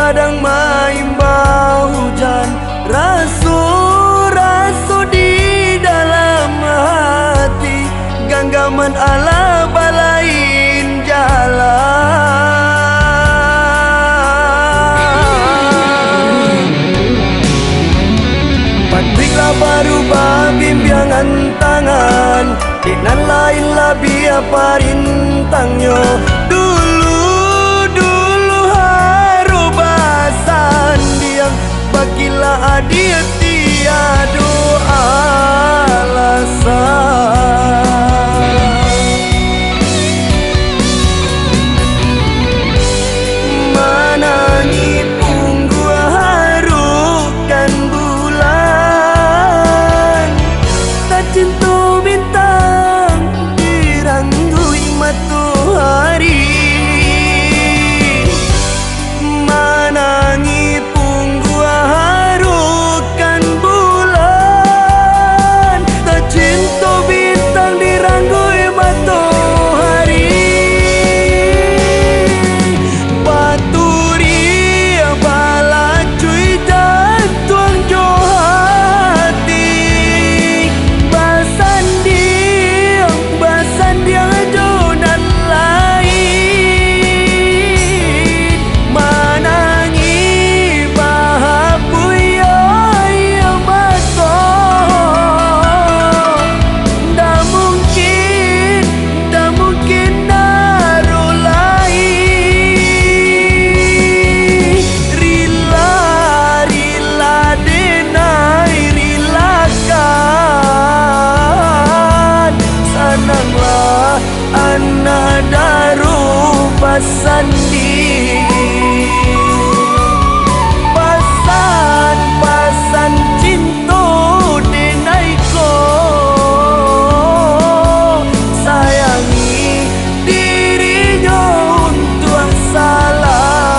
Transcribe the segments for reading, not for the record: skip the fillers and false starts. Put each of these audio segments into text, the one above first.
kadang maimbau hujan, rasu-rasu di dalam hati, genggaman ala balain jalan. Patriklah baru babimbiangan tangan, dinan lain lah biar parintangnya. Dulu haru bahasan diang, bagilah adia tiada alasan. Manangi punggu harukan bulan, tak cinta bintang diranggui matahari. Manangi punggu harukan bulan, tak cinta bintang diranggui matahari. Baturi balacui jatuang jo hati, basan dia jo dan lain. Manangi bahapuya ya mato, dah mungkin naru lain. Rila denai rilakan, sananglah anak daru pasandi. Pasan cinta denai ko, sayangi dirinya untuk salamono.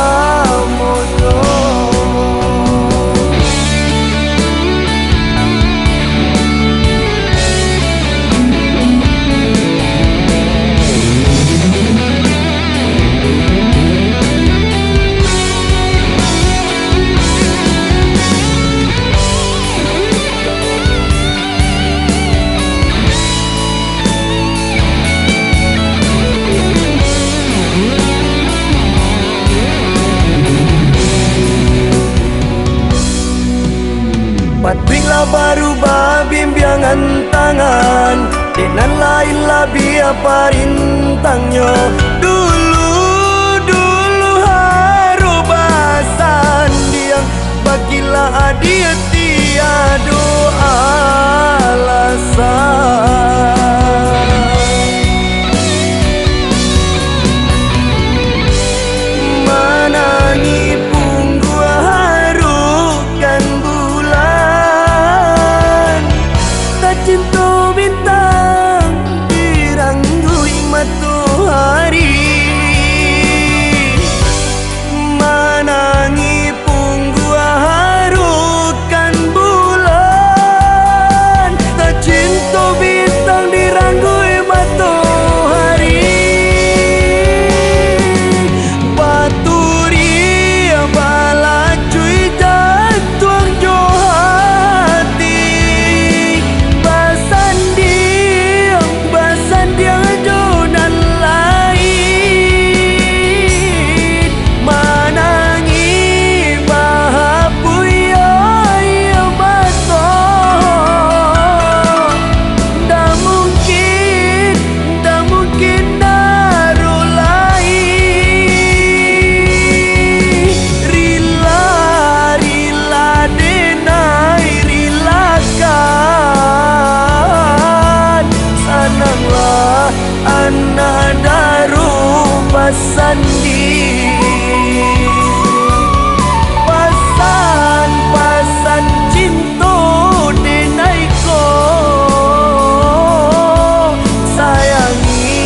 Patriklah baru babimbiangan tangan, dinan lain lah biar parintangnya. Dulu haru bahasan diang, bagilah adia tiada alasan. Manangi punggu harukan bulan, tak cinta bintang diranggui matahari. Manangi punggu harukan bulan, tak cinta bintang diranggui matahari. Baturi balacui jatuang jo hati, basan dia jo dan lain. Manangi bahapuya ya mato, dah mungkin naru lain. Rila denai rilakan, sananglah anak daru pasandi. Pasan cinta denai ko, sayangi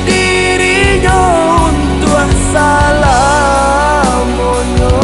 dirinya untuk salamono.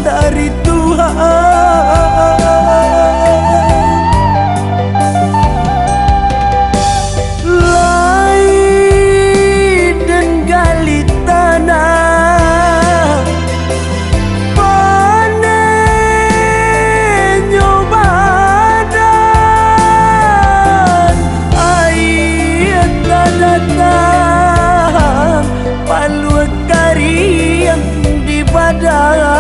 dari Tuhan. Lain dan gali tanah, panen nyobadan, air tak datang, palu kari yang di badan.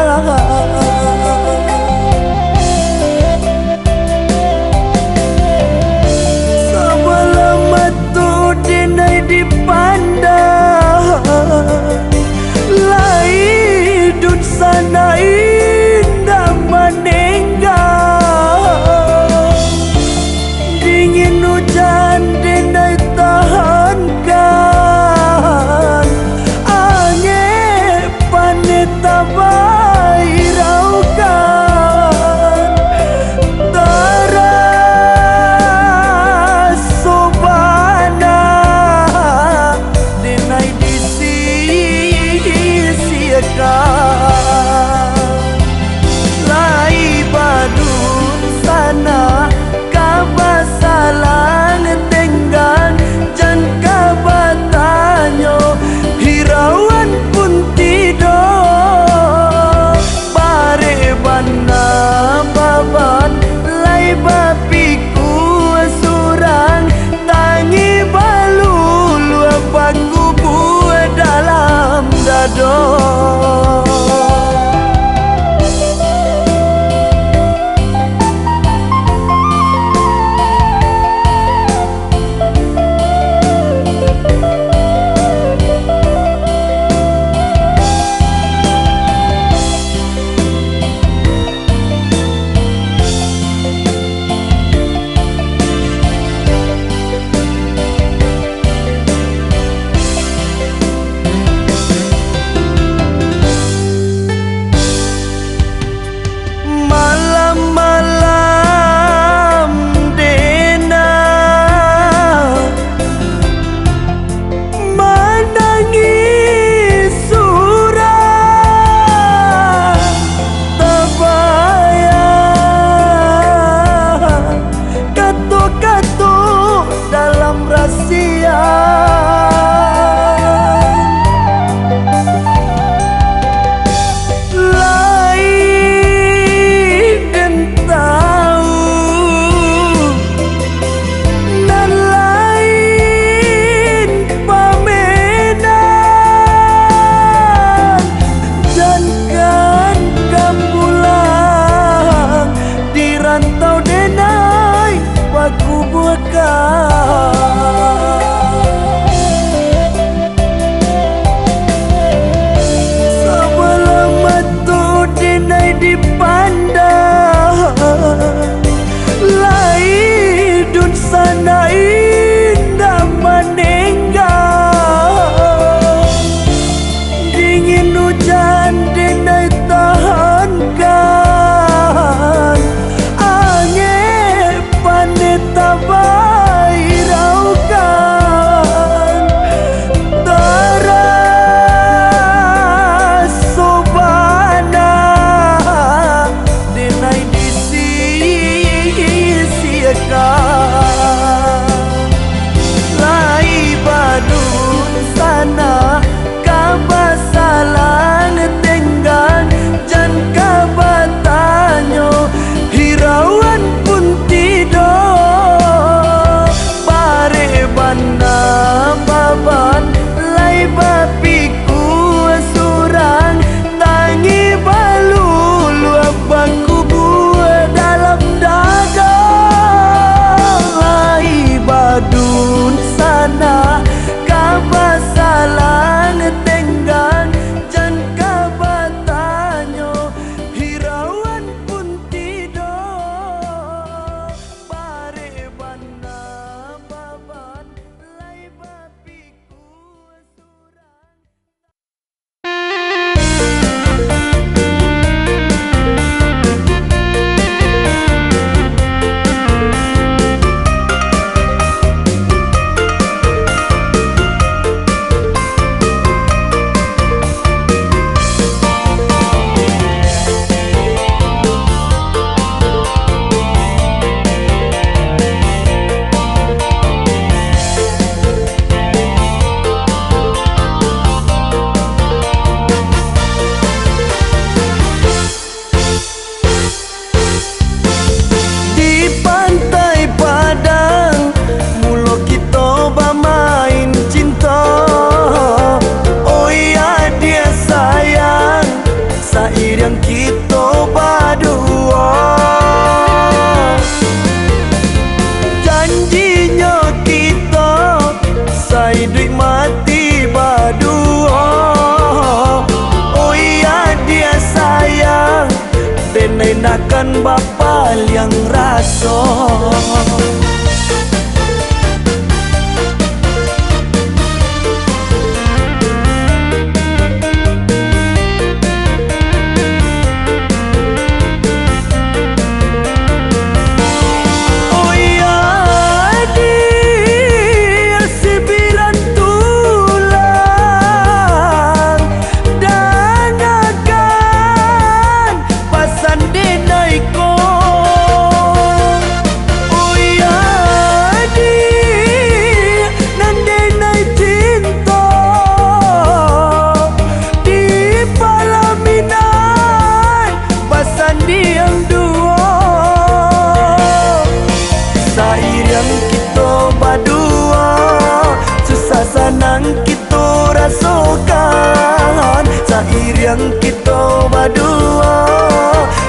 yang kita berdua,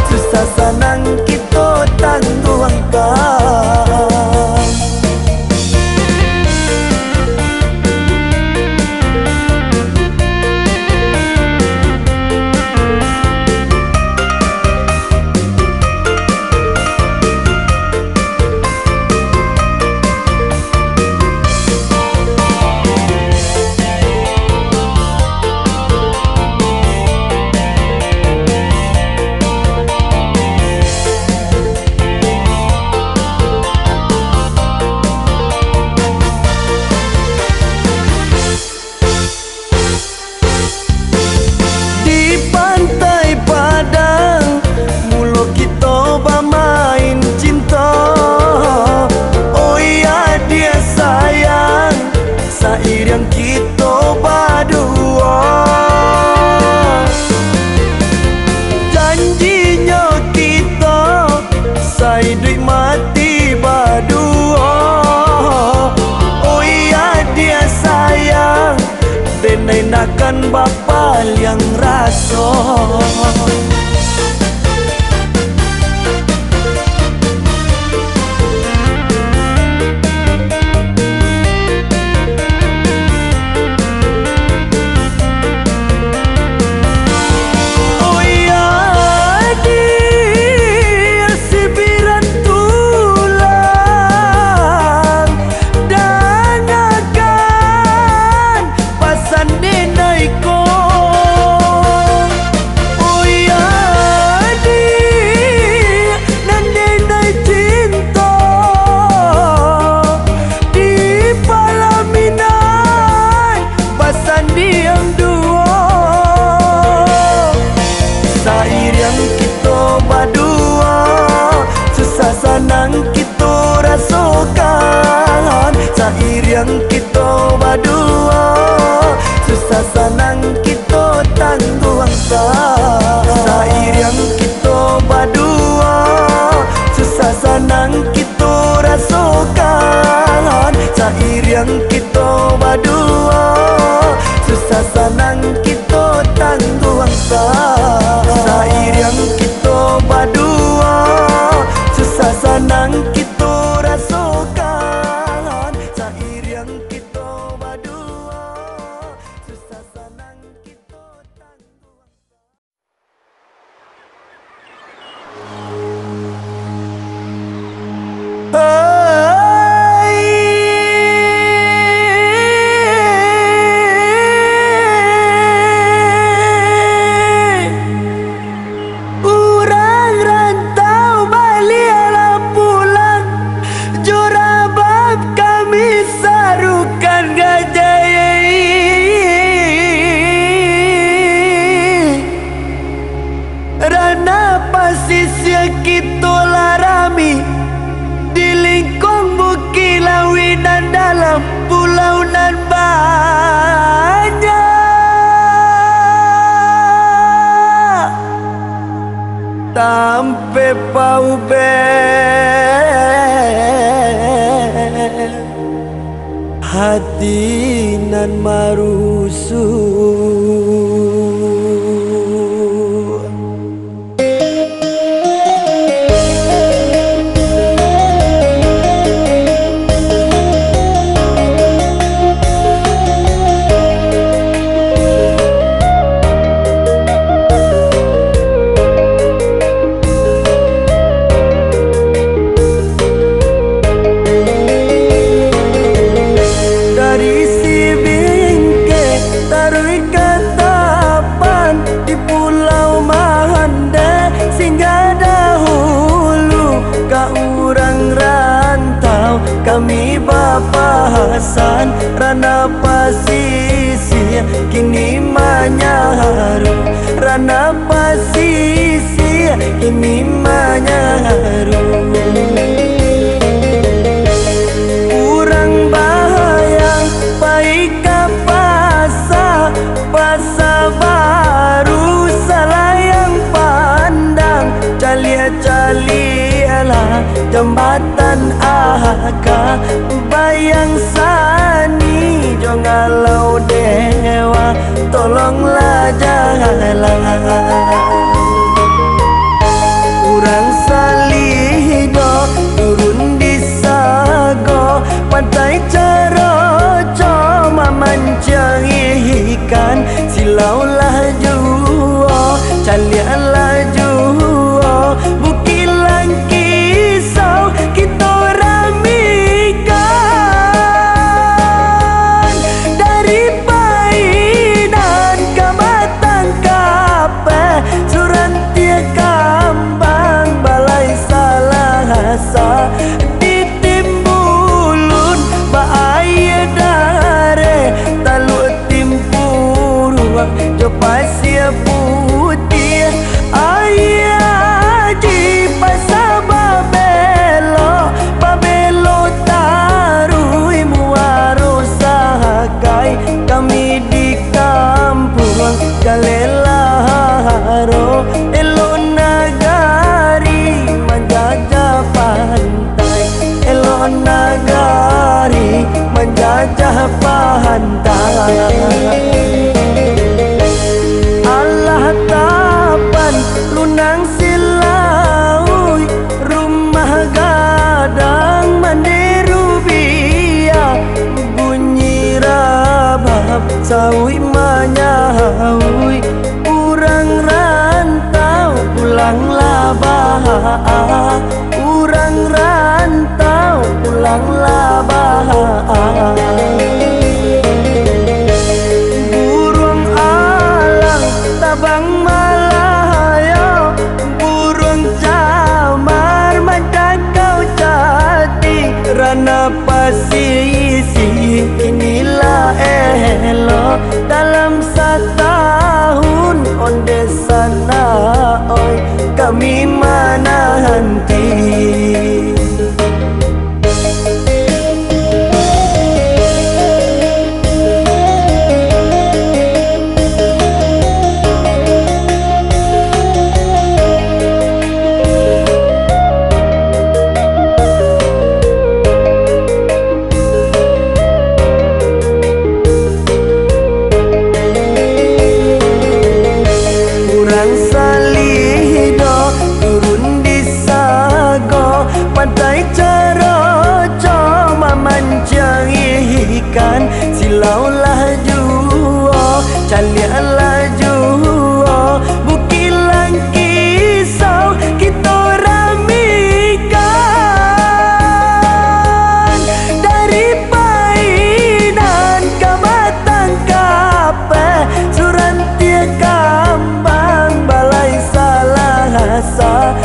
susah senang kita tangguhkan. Nakkan bapa yang rasa yang kita berdua, susah senang kita tangguhkan. Sair yang kita berdua, susah senang kita rasakan. Sair yang kita berdua, susah senang kita tangguhkan. Sair yang kita berdua, susah senang kita rasakan. Pulau nan banyak tampe paube hati nan marusu. Kami Bapa Hasan Rana Pasisi kini menyaru. Rana Pasisi kini menyaru. Urang bahayang baik pasa pasa baru salayang pandang calia-calialah jambatan Aka bayang sani Jonggalau dewa tolonglah janganlah urang salido turun di sago pantai Caroco mamancang ikan silaulah juo calianlah juo bukilang kisau kita ramikan dari Paidan ke Batang Kape Surantia Kambang Balai Salahasa di Timbulun Baaya Dare Taluk Timpuruang Jo Pasir Putih Ayah di Pasar Babelo Tarui Muaro Sahakai kami di kampung Kalelaharo Elok nagari menjajah pantai Elok nagari menjajah pantai Allah tapan lunang silaui rumah gadang mandiru biak bunyi rabab sawi manyaui urang rantau pulanglah bah urang rantau pulanglah bah burung alang tabang Malayo burung camar madakau jati rana pasisi kinilah elo dalam setahun onde sana oi kami mana henti pantai Caroco mamancang ikan silaulah juo calianlah juo bukilang kisau kita ramikan dari Paidan ke Batang Kape Surantia Kambang Balai Salahasa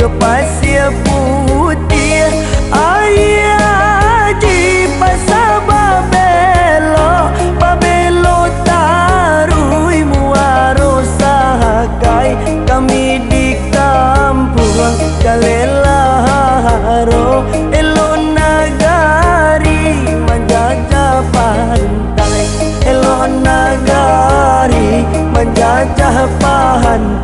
Jo Pasir Putih Ayah di Pasar Babelo Tarui Muaro Sahakai kami di kampung Kalelaharo Elok nagari menjajah pantai Elok nagari menjajah pantai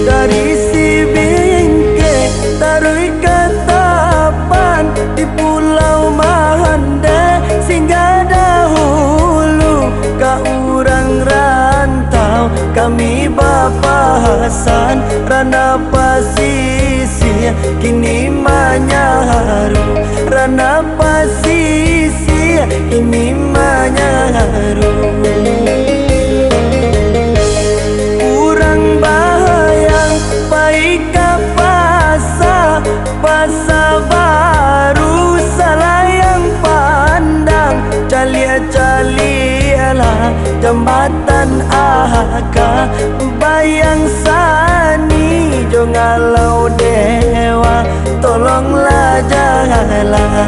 dari si bingke tarui katapan di Pulau Mahande singgah dahulu ka urang rantau kami Bapa Hasan rana pasisi kini manyaru rana pasisi kini manyaru Pasar baru Salayang pandang Calia-calialah jambatan Aka bayang sani Jonggalau dewa tolonglah janganlah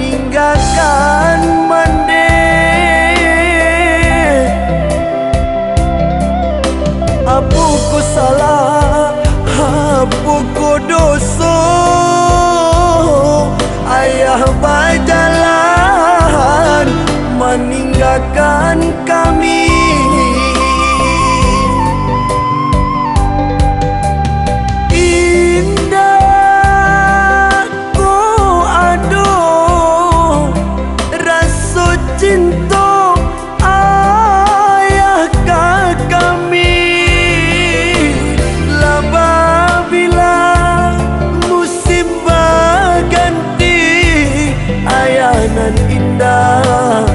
meninggalkan mande. Apa ku salah, apa ku dosa, ayah berjalan meninggalkan kami. Indah ku aduh rasa cinta ayah ke kami. Laba bila musim berganti, ayah nan indah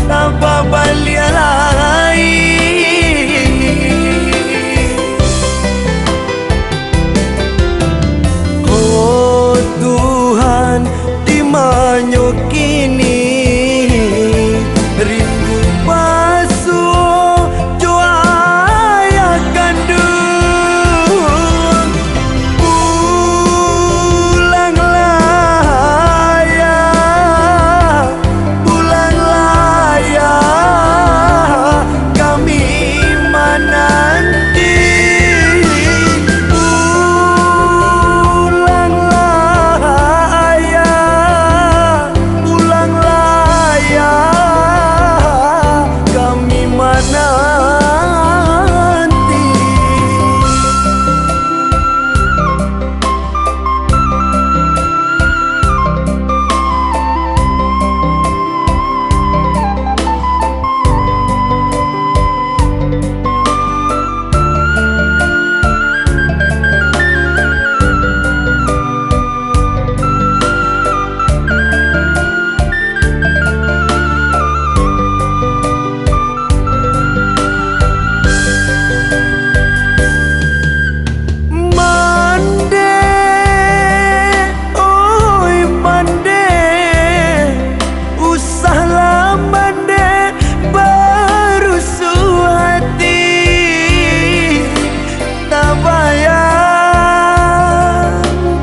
tanpa balik lagi. Oh Tuhan, di mana kini rindu basuh jua ayah kandung. Pulanglah ya, pulanglah ya, kami menanti. Pulanglah ya, pulanglah ya, kami menanti. Mande, oi mande, usahlah mande berusuh hati. Tak bayang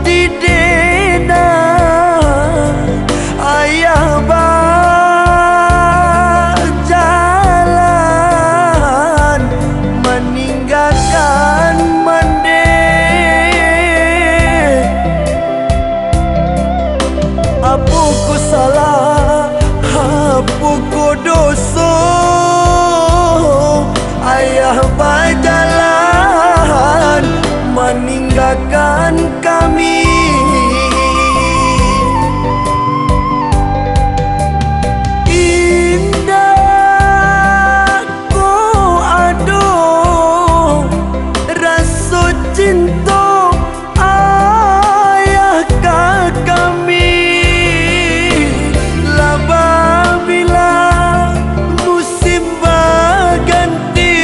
di dena ayah berjalan meninggalkan mande. Apa ku salah, apa ku dosa, ayah berjalan meninggalkan kami. Indah ku aduh rasa cinta ayah ke kami. Laba bila musim berganti,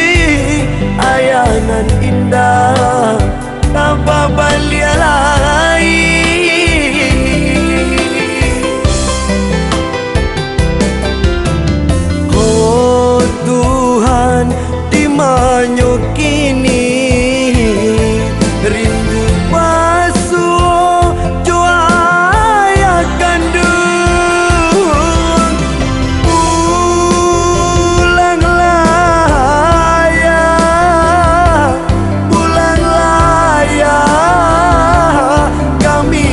ayah nan indah tanpa balik lagi. Oh Tuhan, di mana kini rindu basuh jua ayah kandung. Pulanglah ya, pulanglah ya, kami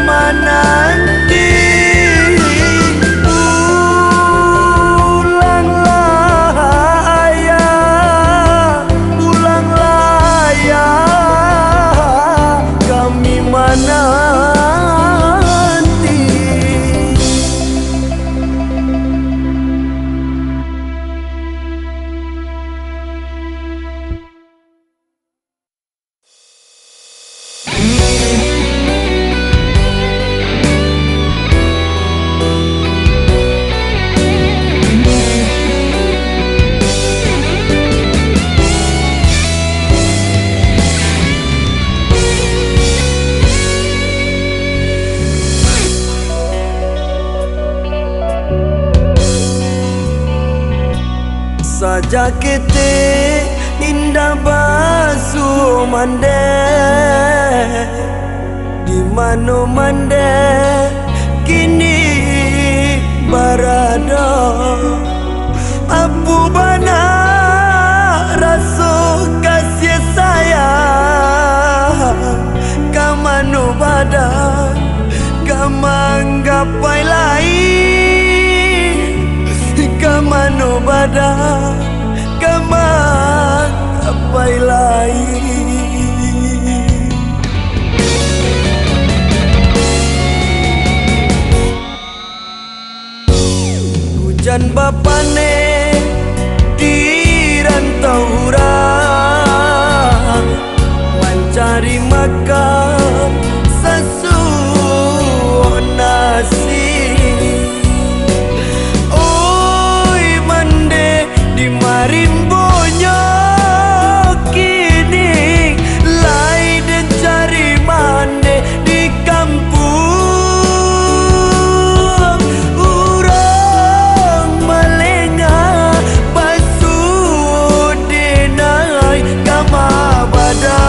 menanti. Pulanglah ya, pulanglah ya, kami menanti. Saja kita indah basuh mande, di mana mande kini badan kemak kapai lain. Hujan bapane di rantau urang mencari makan sesuatu nasi. Oi mande di marimbonyo kini lai dan cari mande di kampung. Urang malenga basuh denai kama badan.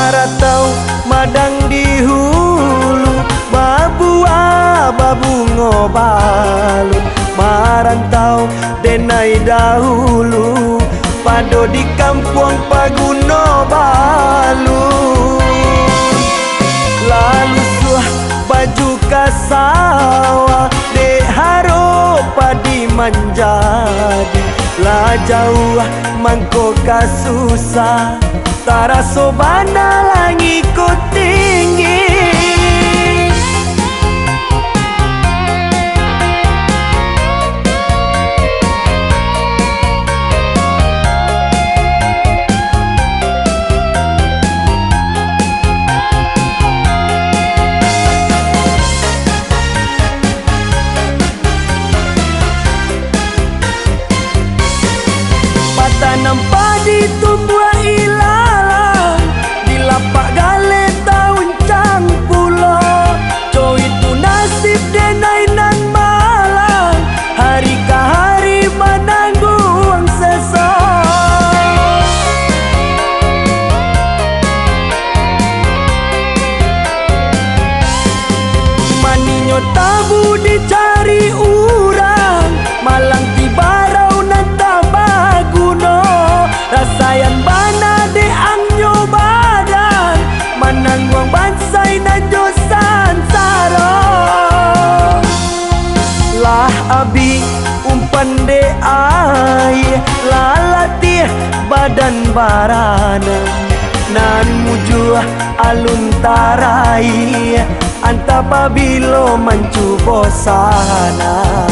Karatau madang di hulu, babu ngobalut. Marantau denai dahulu, pado di kampung Paguno Balu. Lalu suah baju kasawa, dek haro padi manjadi. Lah jauh mangko kasusah, taraso bana langi ko tinggi. Tanam padi tumbuh ilalang, di lapak gale tahun cang pulo. Co itu nasib denai nan malang, hari ke hari menanggung sesok. Maninyo tabu dicari urang, malang tibarau nan tabaguno. Rasayan bana de angnyo badan, manangwang bansay na Diyosan saro. Lah abi umpan de ay, lalati badan barana. Nan muju alun tarai, anta pabilo mancubo sana.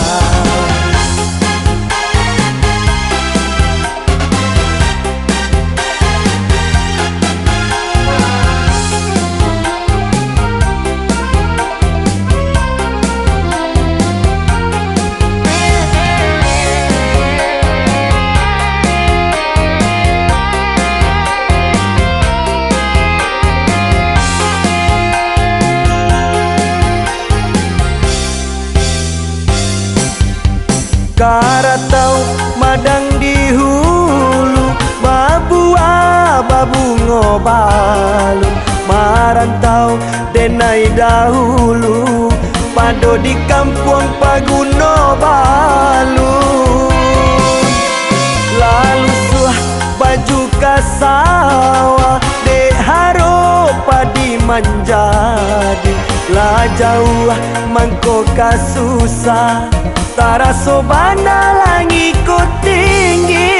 Karatau madang di hulu, babu ngobalut. Marantau denai dahulu, pado di kampung Paguno Balu. Lalu suah baju kasawa, dek haro padi manjadi. Lah jauh mangko kasusah, taraso bana langi ko tinggi.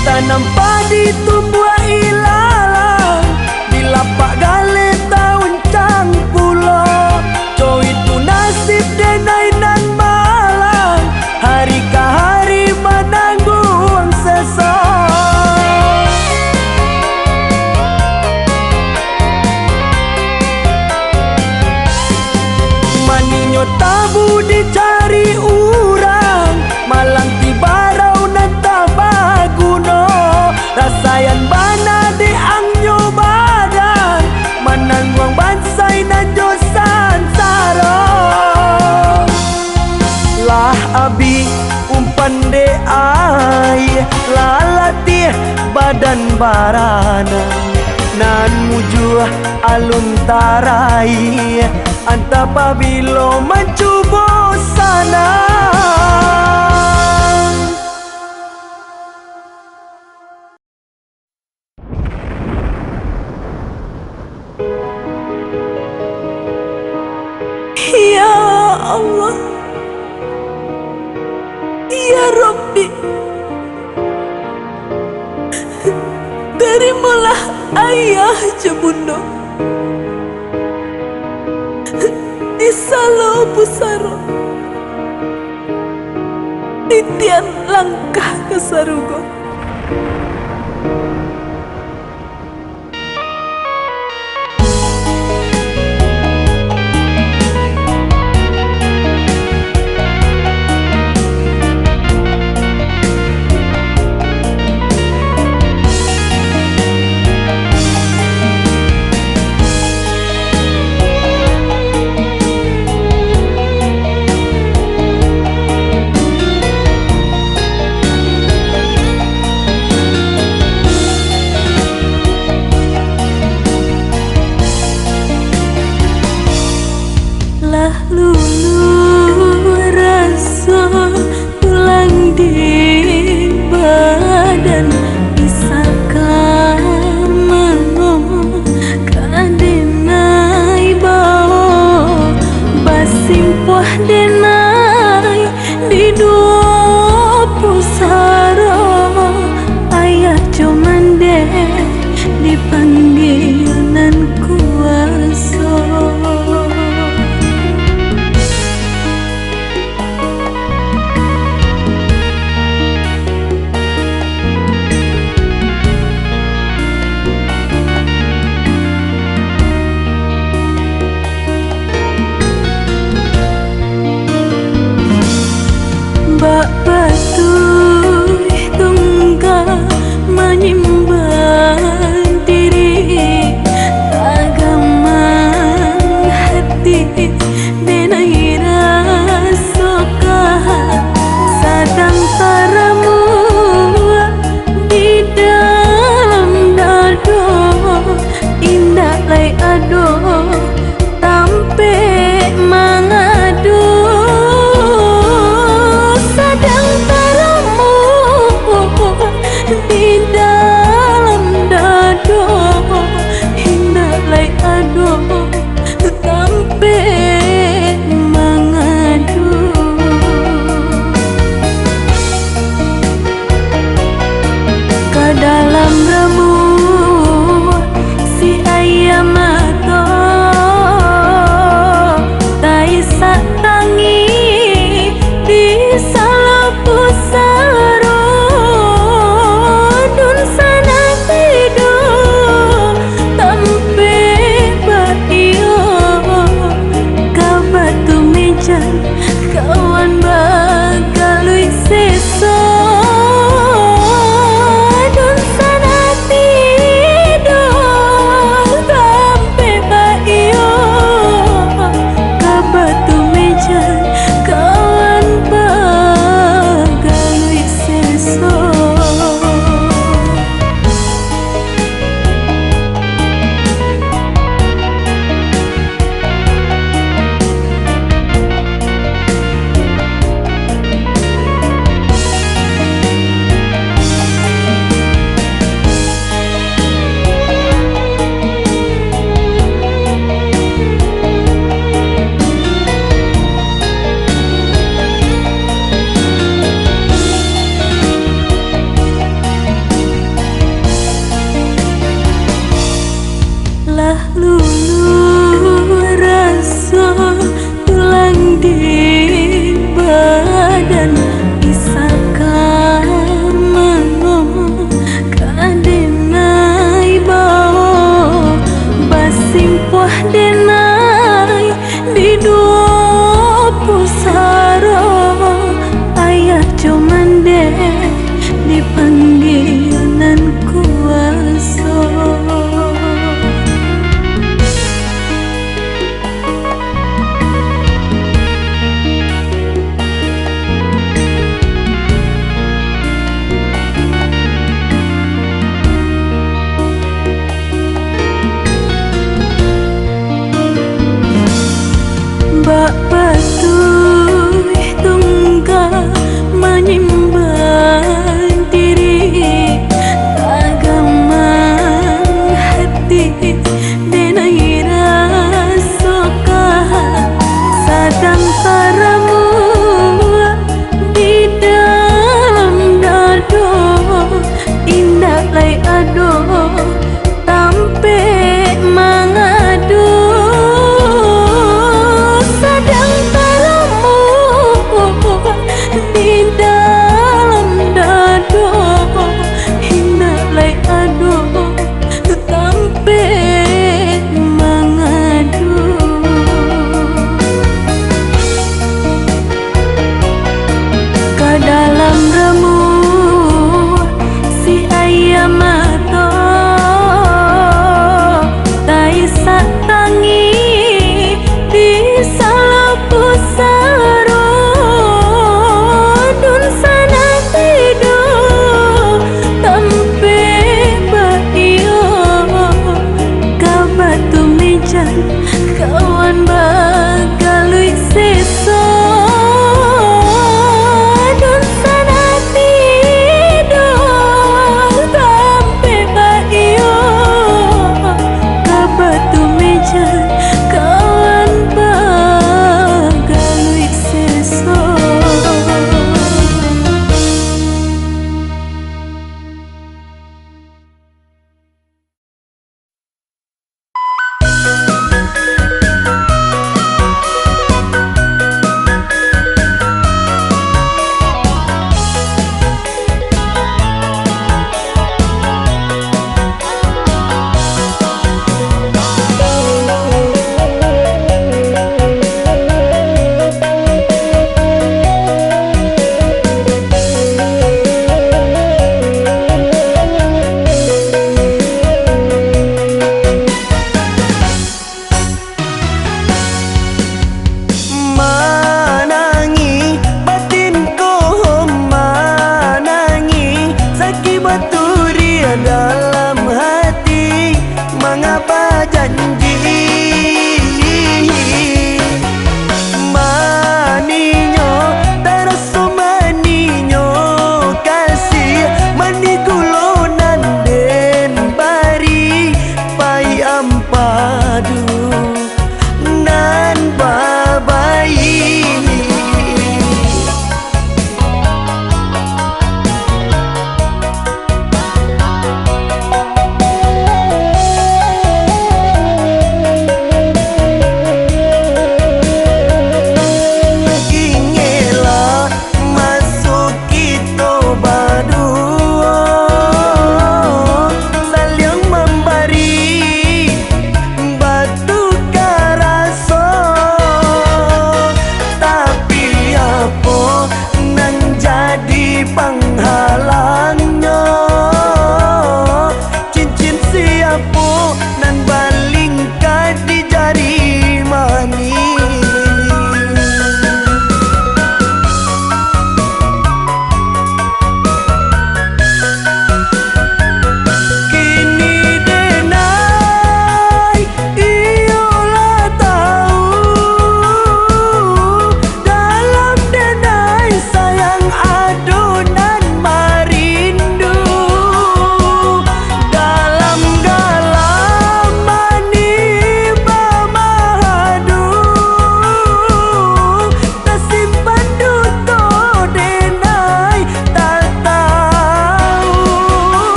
Tanam padi tumbuh ilalang, di lapak gale tahun cang pulo. Co itu nasib denai nan malang, hari ke hari menanggung sesok. Maninyo tabu dicari urang, malang tibarau nan tabaguno. Rasayan bana de angnyo badan, manangwang bansay na Diyosan saro. Lah abi umpan de ay, lalati badan barana. Nan muju alun tarai, anta pabilo mancubo sana. Ya Allah, Ya Rabbi, terimalah ayah Jebundo di Salo Pusaro, titian langkah ke Sarugo. dahulu.